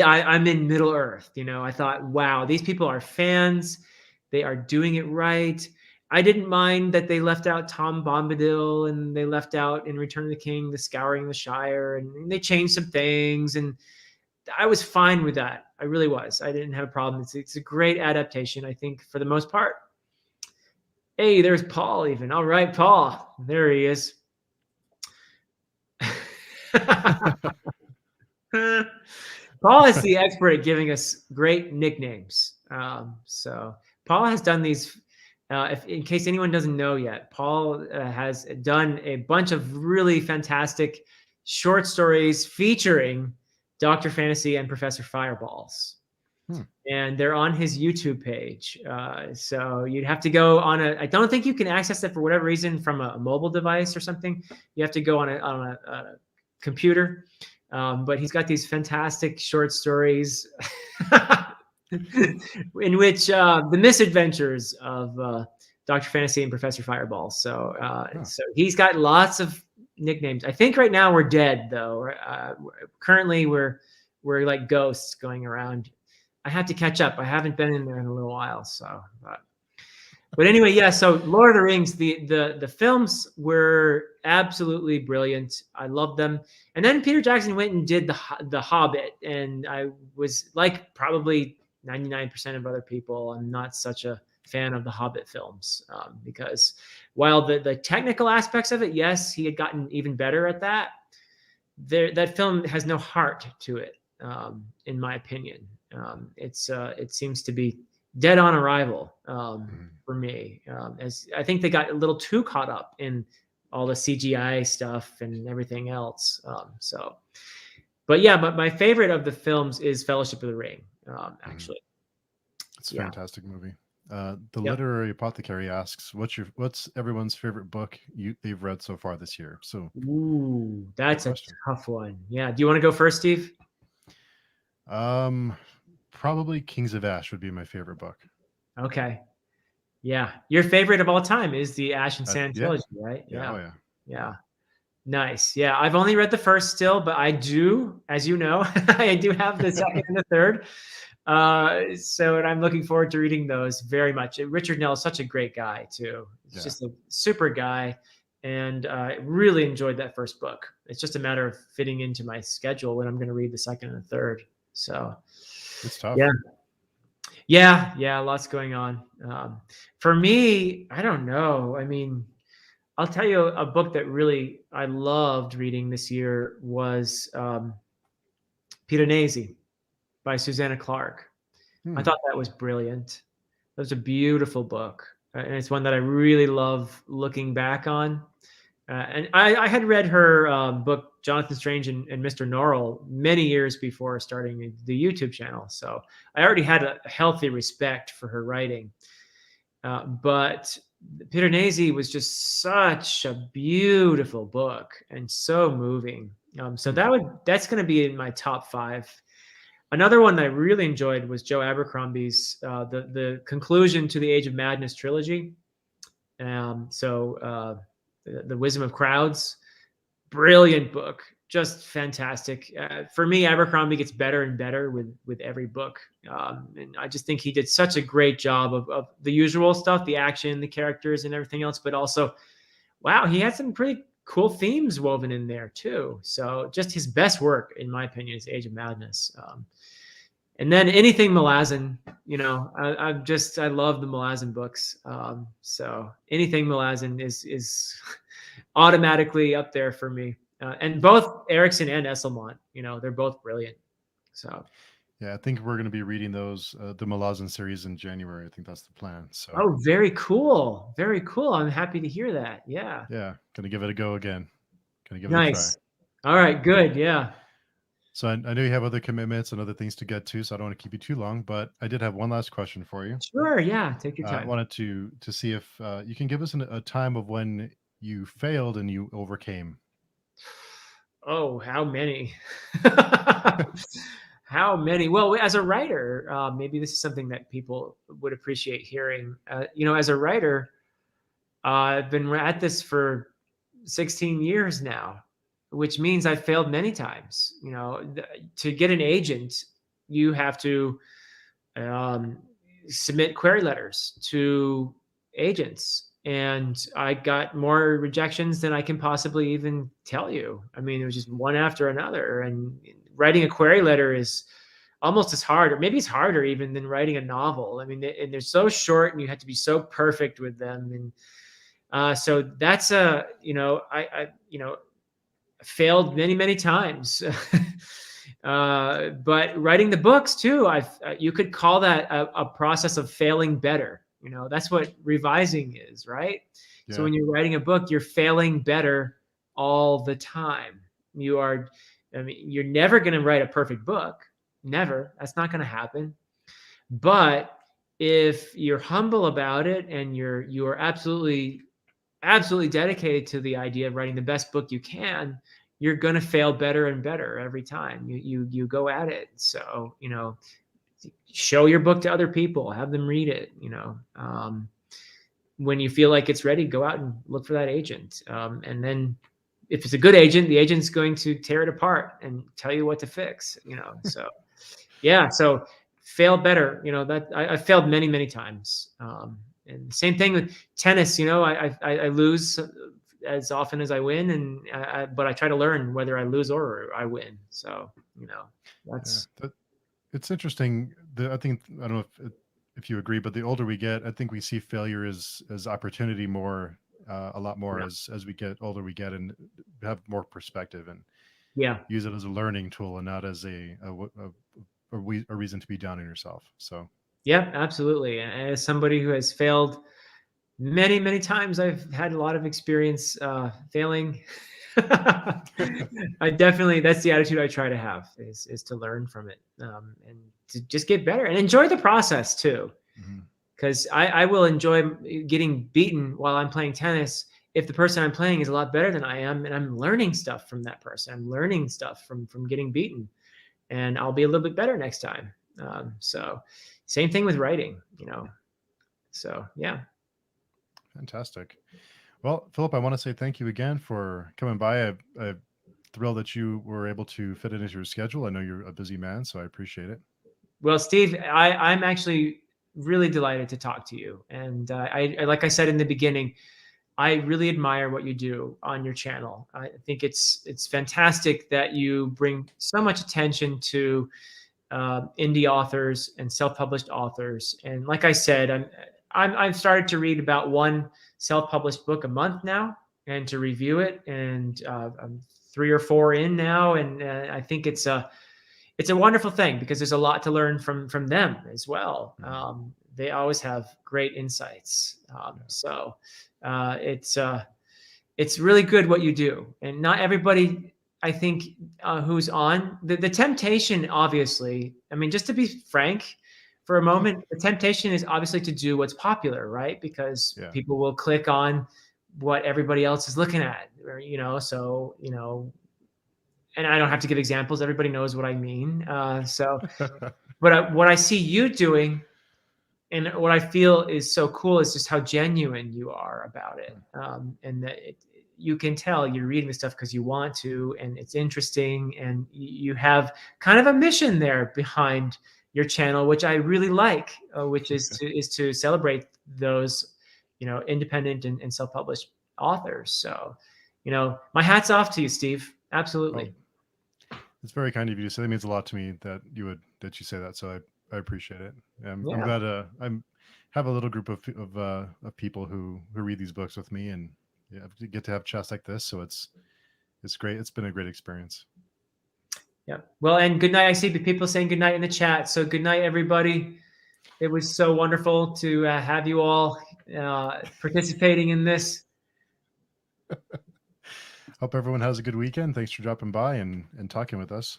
I'm in Middle Earth." I thought, "Wow, these people are fans. They are doing it right." I didn't mind that they left out Tom Bombadil and they left out in Return of the King the Scouring the Shire, and they changed some things, and I was fine with that. I really was. I didn't have a problem. It's a great adaptation, I think, for the most part. Hey, there's Paul even. All right, Paul. There he is. Paul is the expert at giving us great nicknames. So Paul has done these. In case anyone doesn't know yet, Paul has done a bunch of really fantastic short stories featuring Dr. Fantasy and Professor Fireballs. And they're on his YouTube page. So you'd have to go on I don't think you can access it for whatever reason from a mobile device or something. You have to go on a computer. But he's got these fantastic short stories in which the misadventures of Dr. Fantasy and Professor Fireball. So he's got lots of nicknames. I think right now we're dead though. Currently we're like ghosts going around. I have to catch up. I haven't been in there in a little while. So, but anyway, yeah. So Lord of the Rings, the films were absolutely brilliant. I loved them. And then Peter Jackson went and did the Hobbit, and I was like probably 99% of other people, I'm not such a fan of the Hobbit films because while the technical aspects of it, yes, he had gotten even better at that. That film has no heart to it. in my opinion. It seems to be dead on arrival Mhm. for me. As I think they got a little too caught up in all the CGI stuff and everything else. But yeah, but my favorite of the films is Fellowship of the Ring. Mhm. Actually, It's a yeah, fantastic movie. The yep. literary apothecary asks, what's everyone's favorite book they've read so far this year?" So Ooh, good that's a question. tough one. Yeah. Do you want to go first, Steve? Um, Probably Kings of Ash would be my favorite book. Okay. Yeah. Your favorite of all time is the Ash and Sand Yeah, trilogy, right? yeah, Yeah. oh yeah, Yeah. Nice. Yeah. I've only read the first still, but I do, as you know, I do have the second and the third. And I'm looking forward to reading those very much. Richard Nell is such a great guy too. He's yeah. just a super guy, and really enjoyed that first book. It's just a matter of fitting into my schedule when I'm going to read the second and the third. So, It's yeah, tough. yeah, lots going on. For me, I don't know. I mean, I'll tell you a book that really I loved reading this year was Piranesi by Susanna Clark. I Hmm. thought that was brilliant. That was a beautiful book, and it's one that I really love looking back on. And I had read her book Jonathan Strange and Mr. Norrell many years before starting the YouTube channel, so I already had a healthy respect for her writing. But Piranesi was just such a beautiful book and so moving. So Hmm. that's going to be in my top five. Another one that I really enjoyed was Joe Abercrombie's the conclusion to the Age of Madness trilogy. The Wisdom of Crowds, brilliant book, just fantastic. For me, Abercrombie gets better and better with every book, and I just think he did such a great job of the usual stuff, the action, the characters, and everything else. But also, wow, he had some pretty cool themes woven in there too. So just his best work, in my opinion, is Age of Madness. And then anything Malazan, I love the Malazan books. So anything Malazan is automatically up there for me. And both Erickson and Esselmont, they're both brilliant. So, Yeah, I think we're going to be reading those the Malazan series in January. I think that's the plan. So oh, very cool. Very cool. I'm happy to hear that. Yeah. yeah, gonna give it a go again. Gonna give it a try. Nice. All right. Good. Yeah. So I know you have other commitments and other things to get to, so I don't want to keep you too long. But I did have one last question for you. Sure. Yeah. Take your I time. wanted to see if you can give us a time of when you failed and you overcame. Oh, how many? How many? Well, as a writer, maybe this is something that people would appreciate hearing. As a writer, I've been at this for 16 years now, which means I've failed many times. To get an agent, you have to um, submit query letters to agents. And I got more rejections than I can possibly even tell you. I mean, it was just one after another. And writing a query letter is almost as hard, or maybe it's harder even than writing a novel. I mean, and they're so short and you have to be so perfect with them. And so that's I failed many, many times. But writing the books too, you could call that a process of failing better. That's what revising is, right? So Yeah, when you're writing a book, you're failing better all the time. You are, I mean, you're never going to write a perfect book. Never. That's not going to happen. But if you're humble about it and you are absolutely dedicated to the idea of writing the best book you can, you're going to fail better and better every time you go at it. So, show your book to other people, have them read it. When you feel like it's ready, go out and look for that agent. And then if it's a good agent, the agent's going to tear it apart and tell you what to fix. So yeah, so fail better. That I failed many, many times. And same thing with tennis. I lose as often as I win, and but I try to learn whether I lose or I win. So yeah. that's It's interesting. I think I don't know if you agree, but the older we get, I think we see failure as opportunity more, a lot more yeah, as we get older. We get and have more perspective. And Yeah. use it as a learning tool and not as a reason to be down on yourself. So Yeah, absolutely. As somebody who has failed many, many times, I've had a lot of experience failing. I definitely, that's the attitude I try to have, is to learn from it, and to just get better and enjoy the process too. mhm. Because I will enjoy getting beaten while I'm playing tennis if the person I'm playing is a lot better than I am, and I'm learning stuff from that person. I'm learning stuff from getting beaten, and I'll be a little bit better next time. So, same thing with writing, you know. So yeah. Fantastic. Well, Philip, I want to say thank you again for coming by. I'm thrilled that you were able to fit it into your schedule. I know you're a busy man, so I appreciate it. Well, Steve, I'm actually really delighted to talk to you. And like I said in the beginning, I really admire what you do on your channel. I think it's fantastic that you bring so much attention to indie authors and self-published authors. And like I said, I've started to read about one self-published book a month now, and to review it. And I'm 3 or 4 in now, and I think it's a wonderful thing because there's a lot to learn from them as well. Mhm. They always have great insights. Yeah. So uh, it's uh, it's really good what you do, and not everybody, I think, who's on the temptation. Obviously, I mean, just to be frank for a moment, the temptation is obviously to do what's popular, right? Because Yeah. people will click on what everybody else is looking at, or, so and I don't have to give examples. Everybody knows what I mean. But what I see you doing, and what I feel is so cool, is just how genuine you are about it, and that you can tell you're reading the stuff because you want to, and it's interesting, and you have kind of a mission there behind your channel, which I really like, which is to celebrate those, independent and self-published authors. So, my hat's off to you, Steve. Oh, Absolutely. it's very kind of you to say. That means a lot to me that you say that. So I appreciate it. I'm Yeah. glad I'm have a little group of people who read these books with me, and yeah, I get to have chats like this. So it's great. It's been a great experience. Yeah. Well, and good night. I see the people saying good night in the chat. So good night, everybody. It was so wonderful to have you all participating in this. Hope everyone has a good weekend. Thanks for dropping by and talking with us.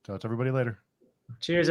Talk to everybody later. Cheers.